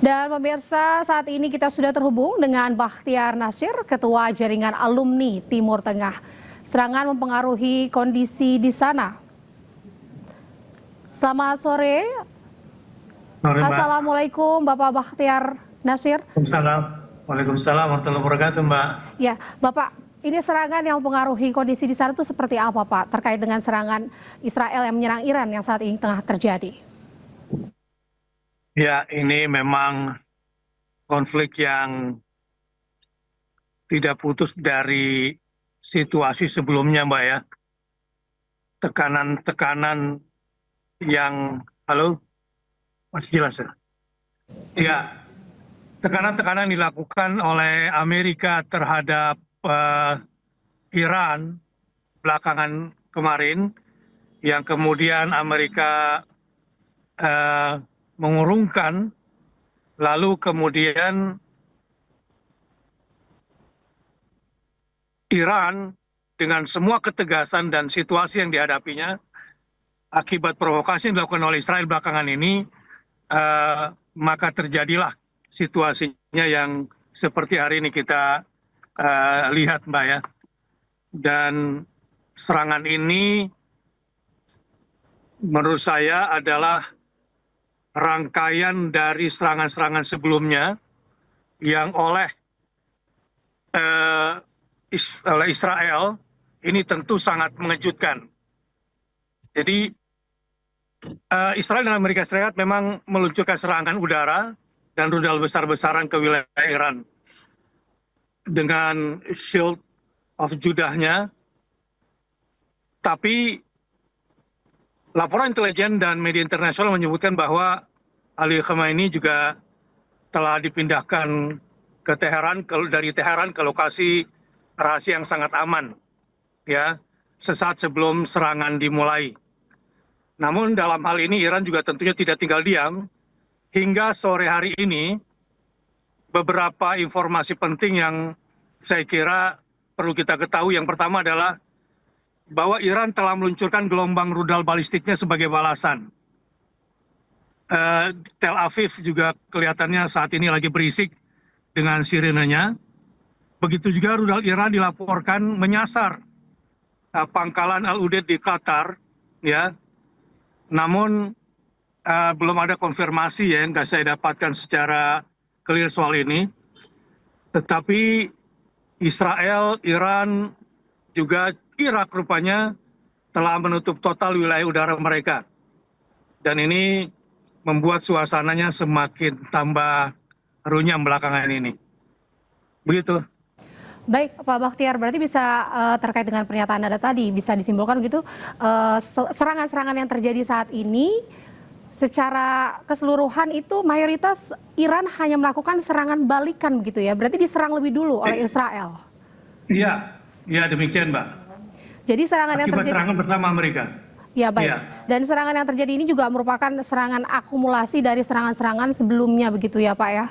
Dan pemirsa, saat ini kita sudah terhubung dengan Bakhtiar Nasir, Ketua Jaringan Alumni Timur Tengah. Serangan mempengaruhi kondisi di sana. Selamat sore. Sore, Mbak. Assalamualaikum Bapak Bakhtiar Nasir. Waalaikumsalam warahmatullahi wabarakatuh, Mbak. Ya, Bapak, ini serangan yang mempengaruhi kondisi di sana itu seperti apa, Pak? Terkait dengan serangan Israel yang menyerang Iran yang saat ini tengah terjadi. Ya, ini memang konflik yang tidak putus dari situasi sebelumnya, Mbak ya. Tekanan-tekanan yang, halo, masih jelas ya? Ya, tekanan-tekanan dilakukan oleh Amerika terhadap Iran belakangan kemarin, yang kemudian Amerika mengurungkan, lalu kemudian Iran dengan semua ketegasan dan situasi yang dihadapinya akibat provokasi yang dilakukan oleh Israel belakangan ini, maka terjadilah situasinya yang seperti hari ini kita lihat, Mbak ya. Dan serangan ini menurut saya adalah rangkaian dari serangan-serangan sebelumnya yang oleh Israel ini tentu sangat mengejutkan. Jadi Israel dan Amerika Serikat memang meluncurkan serangan udara dan rudal besar-besaran ke wilayah Iran dengan Shield of Judah-nya, tapi laporan intelijen dan media internasional menyebutkan bahwa Ali Khamenei juga telah dipindahkan ke Teheran, dari Teheran ke lokasi rahasia yang sangat aman, ya, sesaat sebelum serangan dimulai. Namun dalam hal ini Iran juga tentunya tidak tinggal diam. Hingga sore hari ini beberapa informasi penting yang saya kira perlu kita ketahui. Yang pertama adalah bahwa Iran telah meluncurkan gelombang rudal balistiknya sebagai balasan. Tel Aviv juga kelihatannya saat ini lagi berisik dengan sirenenya. Begitu juga rudal Iran dilaporkan menyasar pangkalan Al-Udeid di Qatar, ya. Namun belum ada konfirmasi ya, nggak saya dapatkan secara clear soal ini. Tetapi Israel, Iran, juga Irak rupanya telah menutup total wilayah udara mereka. Dan ini membuat suasananya semakin tambah runyam belakangan ini. Begitu. Baik, Pak Bakhtiar, berarti bisa terkait dengan pernyataan Anda tadi, bisa disimpulkan begitu, serangan-serangan yang terjadi saat ini secara keseluruhan itu mayoritas Iran hanya melakukan serangan balikan begitu ya, berarti diserang lebih dulu oleh Israel. Iya, iya demikian, Mbak. Jadi serangan yang terjadi serangan bersama Amerika. Ya baik, ya. Dan serangan yang terjadi ini juga merupakan serangan akumulasi dari serangan-serangan sebelumnya begitu ya Pak ya?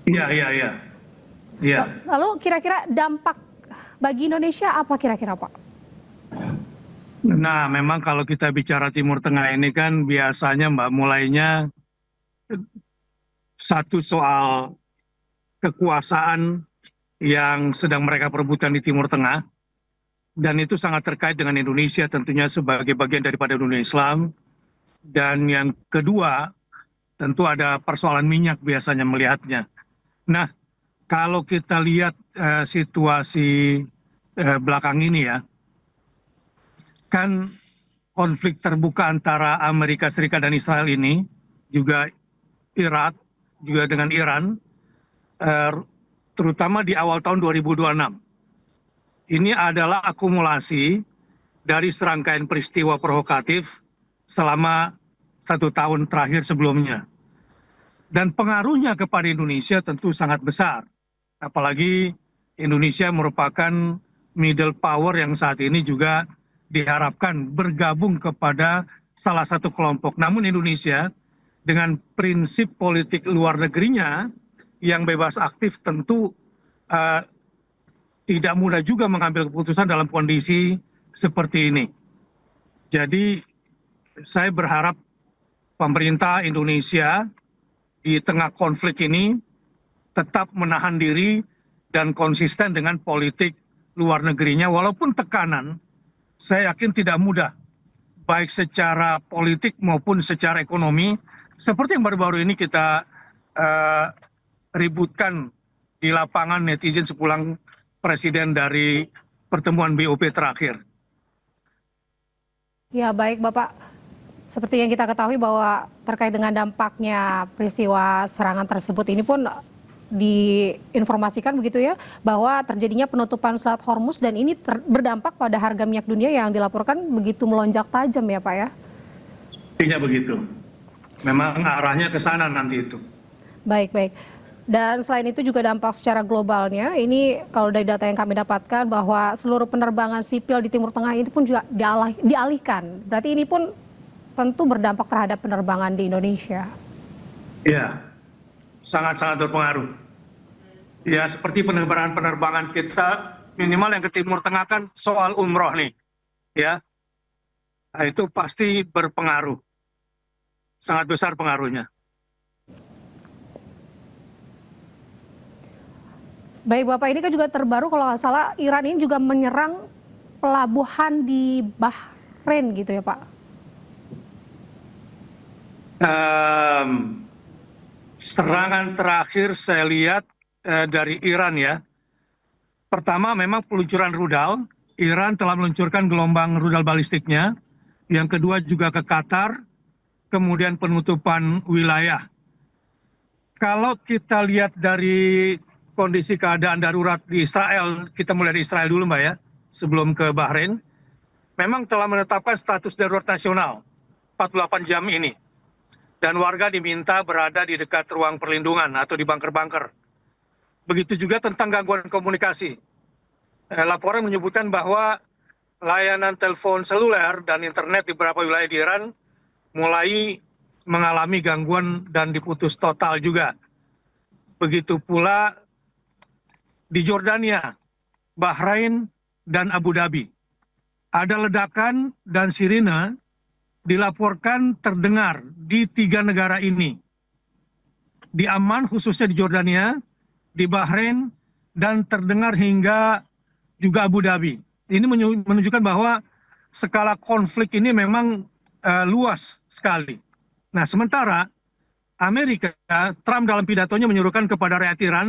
Iya, iya, iya. Ya. Lalu kira-kira dampak bagi Indonesia apa kira-kira Pak? Nah, memang kalau kita bicara Timur Tengah ini kan biasanya Mbak mulainya satu soal kekuasaan yang sedang mereka perebutkan di Timur Tengah, dan itu sangat terkait dengan Indonesia tentunya sebagai bagian daripada dunia Islam. Dan yang kedua tentu ada persoalan minyak biasanya melihatnya. Nah, kalau kita lihat situasi belakang ini ya, kan konflik terbuka antara Amerika Serikat dan Israel ini, juga Irak, juga dengan Iran, terutama di awal tahun 2026. Ini adalah akumulasi dari serangkaian peristiwa provokatif selama 1 tahun terakhir sebelumnya. Dan pengaruhnya kepada Indonesia tentu sangat besar. Apalagi Indonesia merupakan middle power yang saat ini juga diharapkan bergabung kepada salah satu kelompok. Namun Indonesia dengan prinsip politik luar negerinya yang bebas aktif tentu tidak mudah juga mengambil keputusan dalam kondisi seperti ini. Jadi saya berharap pemerintah Indonesia di tengah konflik ini tetap menahan diri dan konsisten dengan politik luar negerinya, walaupun tekanan saya yakin tidak mudah, baik secara politik maupun secara ekonomi, seperti yang baru-baru ini kita eh, ributkan di lapangan netizen sepulang Presiden dari pertemuan BOP terakhir. Ya baik Bapak, seperti yang kita ketahui bahwa terkait dengan dampaknya peristiwa serangan tersebut ini pun diinformasikan begitu ya, bahwa terjadinya penutupan Selat Hormuz dan ini berdampak pada harga minyak dunia yang dilaporkan begitu melonjak tajam ya Pak ya? Tidak begitu. Memang arahnya ke sana nanti itu. Baik. Dan selain itu juga dampak secara globalnya, ini kalau dari data yang kami dapatkan bahwa seluruh penerbangan sipil di Timur Tengah itu pun juga dialihkan. Berarti ini pun tentu berdampak terhadap penerbangan di Indonesia. Ya, sangat-sangat berpengaruh. Ya, seperti penerbangan kita minimal yang ke Timur Tengah kan soal umroh nih, ya. Nah, itu pasti berpengaruh, sangat besar pengaruhnya. Baik Bapak, ini kan juga terbaru kalau nggak salah Iran ini juga menyerang pelabuhan di Bahrain gitu ya Pak? Serangan terakhir saya lihat dari Iran ya. Pertama memang peluncuran rudal, Iran telah meluncurkan gelombang rudal balistiknya. Yang kedua juga ke Qatar, kemudian penutupan wilayah. Kalau kita lihat dari kondisi keadaan darurat di Israel, kita mulai dari Israel dulu Mbak ya, sebelum ke Bahrain, memang telah menetapkan status darurat nasional 48 jam ini. Dan warga diminta berada di dekat ruang perlindungan atau di bunker-bunker. Begitu juga tentang gangguan komunikasi. Laporan menyebutkan bahwa layanan telepon seluler dan internet di beberapa wilayah di Iran mulai mengalami gangguan dan diputus total juga. Begitu pula di Jordania, Bahrain, dan Abu Dhabi. Ada ledakan dan sirine dilaporkan terdengar di 3 negara ini. Di Amman khususnya di Jordania, di Bahrain, dan terdengar hingga juga Abu Dhabi. Ini menunjukkan bahwa skala konflik ini memang luas sekali. Nah sementara Amerika, Trump dalam pidatonya menyuruhkan kepada rakyat Iran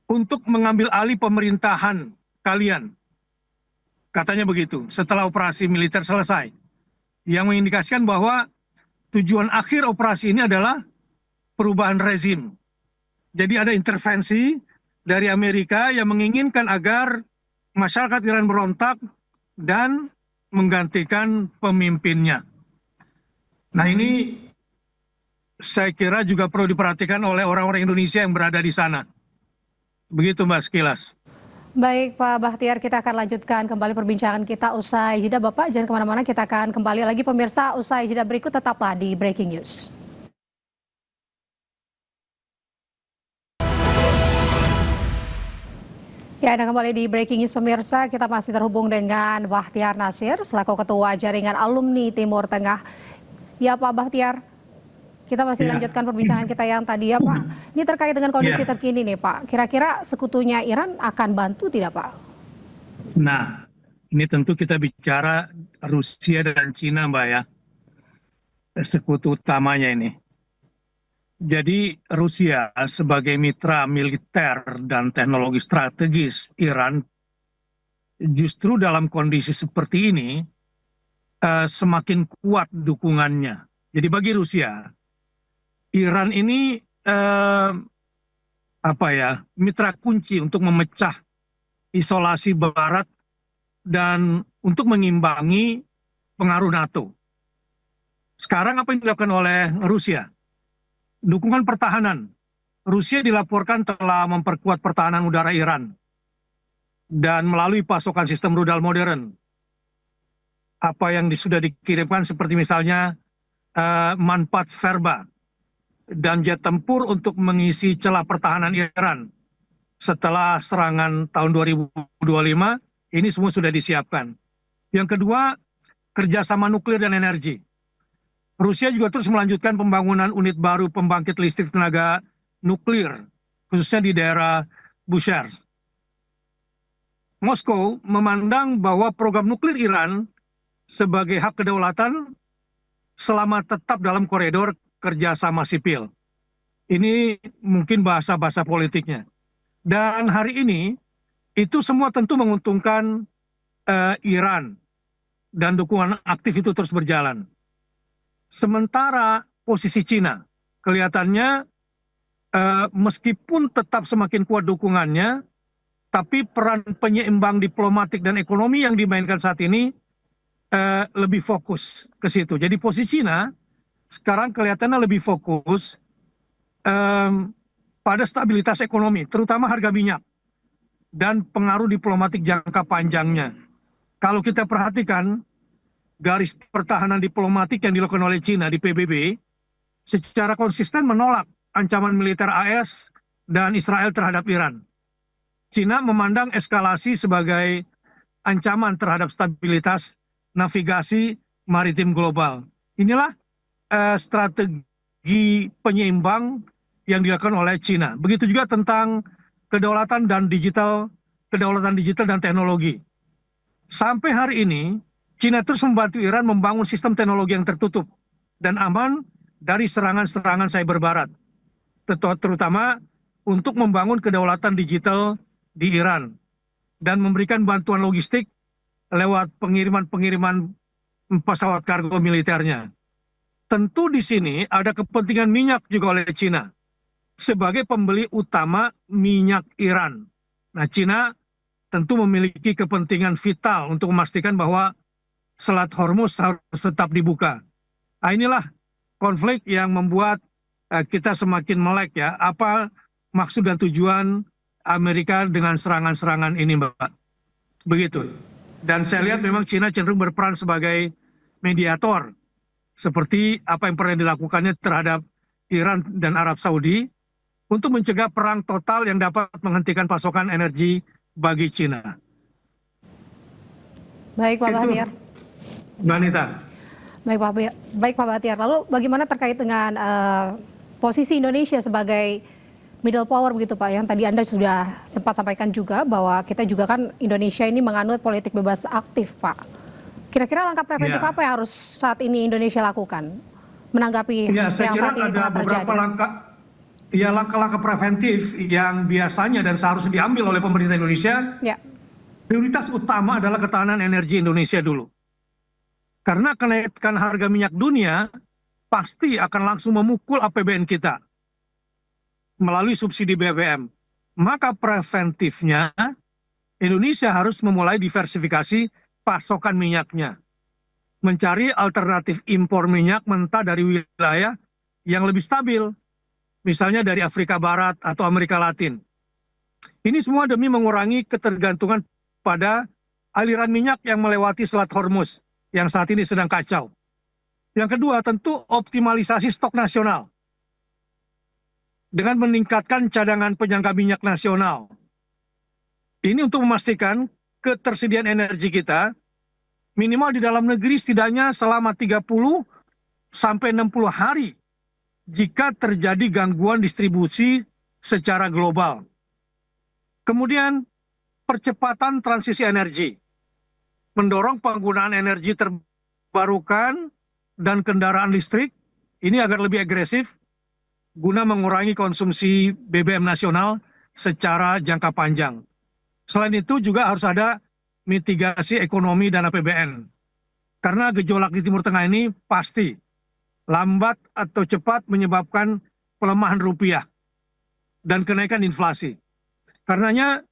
untuk mengambil alih pemerintahan kalian. Katanya begitu, setelah operasi militer selesai. Yang mengindikasikan bahwa tujuan akhir operasi ini adalah perubahan rezim. Jadi ada intervensi dari Amerika yang menginginkan agar masyarakat Iran berontak dan menggantikan pemimpinnya. Nah ini saya kira juga perlu diperhatikan oleh orang-orang Indonesia yang berada di sana. Begitu Mbak sekilas. Baik Pak Bahtiar, kita akan lanjutkan kembali perbincangan kita usai jeda. Bapak jangan kemana-mana, kita akan kembali lagi pemirsa usai jeda berikut, tetaplah di Breaking News. Ya, Anda kembali di Breaking News pemirsa, kita masih terhubung dengan Bahtiar Nasir selaku Ketua Jaringan Alumni Timur Tengah. Ya Pak Bahtiar, kita masih lanjutkan perbincangan kita yang tadi ya Pak. Ini terkait dengan kondisi terkini nih Pak. Kira-kira sekutunya Iran akan bantu tidak Pak? Nah, ini tentu kita bicara Rusia dan Cina Mbak ya. Sekutu utamanya ini. Jadi Rusia sebagai mitra militer dan teknologi strategis Iran justru dalam kondisi seperti ini semakin kuat dukungannya. Jadi bagi Rusia, Iran ini mitra kunci untuk memecah isolasi Barat dan untuk mengimbangi pengaruh NATO. Sekarang apa yang dilakukan oleh Rusia? Dukungan pertahanan. Rusia dilaporkan telah memperkuat pertahanan udara Iran dan melalui pasokan sistem rudal modern. Apa yang sudah dikirimkan seperti misalnya Manpat Verba dan jet tempur untuk mengisi celah pertahanan Iran. Setelah serangan tahun 2025, ini semua sudah disiapkan. Yang kedua, kerjasama nuklir dan energi. Rusia juga terus melanjutkan pembangunan unit baru pembangkit listrik tenaga nuklir, khususnya di daerah Bushehr. Moskow memandang bahwa program nuklir Iran sebagai hak kedaulatan selama tetap dalam koridor kerjasama sipil. Ini mungkin bahasa-bahasa politiknya. Dan hari ini itu semua tentu menguntungkan Iran dan dukungan aktif itu terus berjalan. Sementara posisi Cina kelihatannya meskipun tetap semakin kuat dukungannya, tapi peran penyeimbang diplomatik dan ekonomi yang dimainkan saat ini lebih fokus ke situ. Jadi posisi Cina sekarang kelihatannya lebih fokus pada stabilitas ekonomi, terutama harga minyak dan pengaruh diplomatik jangka panjangnya. Kalau kita perhatikan garis pertahanan diplomatik yang dilakukan oleh Cina di PBB secara konsisten menolak ancaman militer AS dan Israel terhadap Iran. Cina memandang eskalasi sebagai ancaman terhadap stabilitas navigasi maritim global. Inilah strategi penyeimbang yang dilakukan oleh Cina. Begitu juga tentang kedaulatan digital dan teknologi. Sampai hari ini, Cina terus membantu Iran membangun sistem teknologi yang tertutup dan aman dari serangan-serangan cyber barat, terutama untuk membangun kedaulatan digital di Iran dan memberikan bantuan logistik lewat pengiriman pesawat kargo militernya. Tentu di sini ada kepentingan minyak juga oleh Cina sebagai pembeli utama minyak Iran. Nah, Cina tentu memiliki kepentingan vital untuk memastikan bahwa Selat Hormuz harus tetap dibuka. Nah, inilah konflik yang membuat kita semakin melek ya, apa maksud dan tujuan Amerika dengan serangan-serangan ini, Mbak. Begitu. Dan saya lihat memang Cina cenderung berperan sebagai mediator, seperti apa yang pernah dilakukannya terhadap Iran dan Arab Saudi, untuk mencegah perang total yang dapat menghentikan pasokan energi bagi Cina. Baik, Pak Bahtiar. Mbak Anita. Baik, Pak Bahtiar. Lalu bagaimana terkait dengan posisi Indonesia sebagai middle power begitu Pak, yang tadi Anda sudah sempat sampaikan juga bahwa kita juga kan Indonesia ini menganut politik bebas aktif Pak. Kira-kira langkah preventif apa yang harus saat ini Indonesia lakukan menanggapi yang saat ini telah terjadi? Langkah-langkah preventif yang biasanya dan seharusnya diambil oleh pemerintah Indonesia. Ya. Prioritas utama adalah ketahanan energi Indonesia dulu. Karena kenaikan harga minyak dunia pasti akan langsung memukul APBN kita melalui subsidi BBM. Maka preventifnya Indonesia harus memulai diversifikasi pasokan minyaknya. Mencari alternatif impor minyak mentah dari wilayah yang lebih stabil. Misalnya dari Afrika Barat atau Amerika Latin. Ini semua demi mengurangi ketergantungan pada aliran minyak yang melewati Selat Hormuz yang saat ini sedang kacau. Yang kedua, tentu optimalisasi stok nasional dengan meningkatkan cadangan penyangga minyak nasional. Ini untuk memastikan ketersediaan energi kita minimal di dalam negeri setidaknya selama 30 sampai 60 hari jika terjadi gangguan distribusi secara global. Kemudian percepatan transisi energi, mendorong penggunaan energi terbarukan dan kendaraan listrik ini agar lebih agresif guna mengurangi konsumsi BBM nasional secara jangka panjang. Selain itu juga harus ada mitigasi ekonomi dan APBN. Karena gejolak di Timur Tengah ini pasti lambat atau cepat menyebabkan pelemahan rupiah dan kenaikan inflasi. Karenanya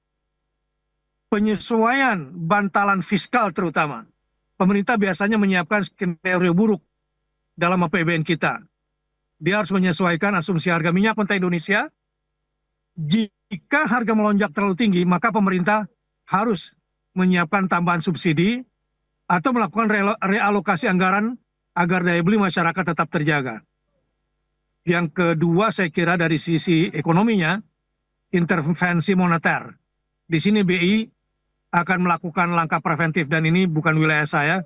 penyesuaian bantalan fiskal terutama, pemerintah biasanya menyiapkan skenario buruk dalam APBN kita. Dia harus menyesuaikan asumsi harga minyak mentah Indonesia. Jika harga melonjak terlalu tinggi, maka pemerintah harus menyiapkan tambahan subsidi atau melakukan realokasi anggaran agar daya beli masyarakat tetap terjaga. Yang kedua, saya kira dari sisi ekonominya, intervensi moneter. Di sini BI akan melakukan langkah preventif dan ini bukan wilayah saya,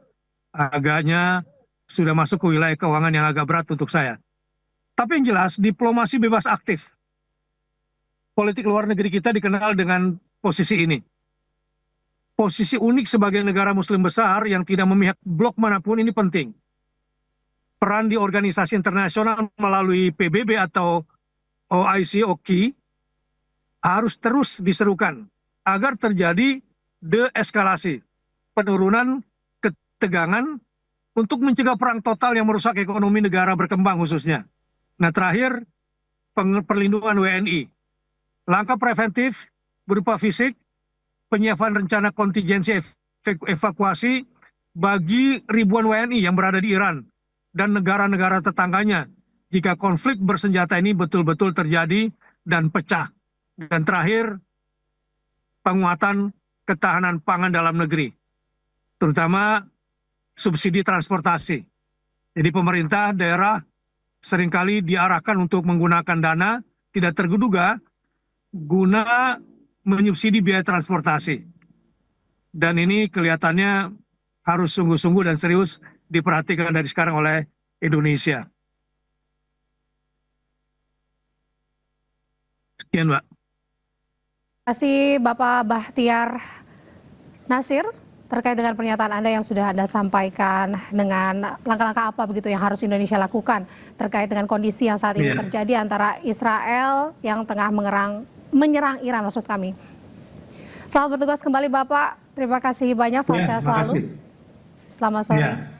agaknya sudah masuk ke wilayah keuangan yang agak berat untuk saya. Tapi yang jelas, diplomasi bebas aktif. Politik luar negeri kita dikenal dengan posisi ini. Posisi unik sebagai negara muslim besar yang tidak memihak blok manapun ini penting. Peran di organisasi internasional melalui PBB atau OIC, OKI, harus terus diserukan agar terjadi deeskalasi, penurunan ketegangan untuk mencegah perang total yang merusak ekonomi negara berkembang khususnya. Nah terakhir, perlindungan WNI. Langkah preventif berupa fisik, penyiapan rencana kontingensi evakuasi bagi ribuan WNI yang berada di Iran dan negara-negara tetangganya jika konflik bersenjata ini betul-betul terjadi dan pecah. Dan terakhir, penguatan ketahanan pangan dalam negeri, terutama subsidi transportasi. Jadi pemerintah daerah seringkali diarahkan untuk menggunakan dana tidak terduga guna menyubsidi biaya transportasi. Dan ini kelihatannya harus sungguh-sungguh dan serius diperhatikan dari sekarang oleh Indonesia. Sekian, Mbak. Terima kasih Bapak Bahtiar Nasir terkait dengan pernyataan Anda yang sudah Anda sampaikan dengan langkah-langkah apa begitu yang harus Indonesia lakukan terkait dengan kondisi yang saat ini terjadi antara Israel yang tengah menyerang Iran maksud kami. Selamat bertugas kembali Bapak, terima kasih banyak, salam sehat selalu. Selamat sore.